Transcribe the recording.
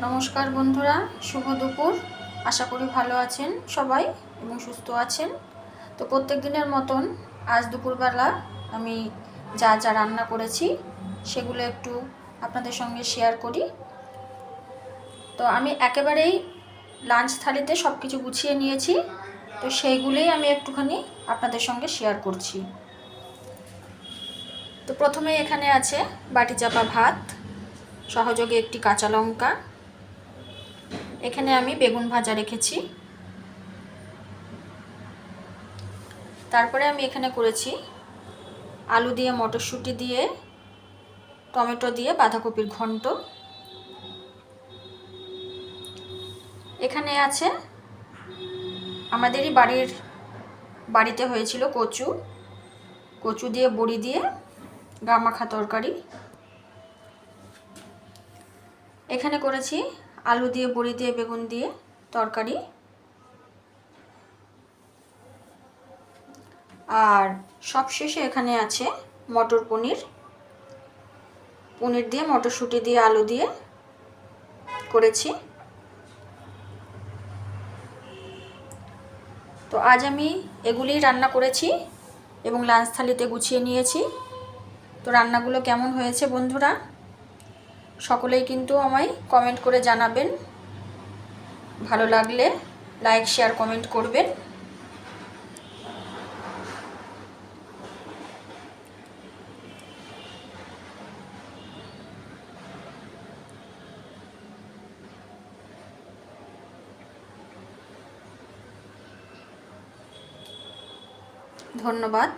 নমস্কার বন্ধুরা, শুভ দুপুর। আশা করি ভালো আছেন সবাই এবং সুস্থ আছেন। তো প্রত্যেক দিনের মতন আজ দুপুরবেলা আমি যা যা রান্না করেছি সেগুলো একটু আপনাদের সঙ্গে শেয়ার করি। তো আমি একেবারেই লাঞ্চ থালিতে সব কিছু গুছিয়ে নিয়েছি, তো সেইগুলোই আমি একটুখানি আপনাদের সঙ্গে শেয়ার করছি। তো প্রথমে এখানে আছে বাটি চাপা ভাত, সহযোগে একটি কাঁচা লঙ্কা। এখানে আমি বেগুন ভাজা রেখেছি। তারপরে আমি এখানে করেছি আলু দিয়ে, মটরশুঁটি দিয়ে, টমেটো দিয়ে বাঁধাকপির ঘন্ট। এখানে আছে আমাদেরই বাড়িতে হয়েছিল কচু দিয়ে বড়ি দিয়ে গা মাখা তরকারি। এখানে করেছি আলু দিয়ে, বড়ি দিয়ে, বেগুন দিয়ে তরকারি। আর সবশেষে এখানে আছে মটর পনির দিয়ে, মটরশুঁটি দিয়ে, আলু দিয়ে করেছি। তো আজ আমি এগুলিই রান্না করেছি এবং লাঞ্চ থালিতে গুছিয়ে নিয়েছি। তো রান্নাগুলো কেমন হয়েছে বন্ধুরা, সকলেই কিন্তু আমায় কমেন্ট করে জানাবেন। ভালো লাগলে লাইক, শেয়ার, কমেন্ট করবেন। ধন্যবাদ।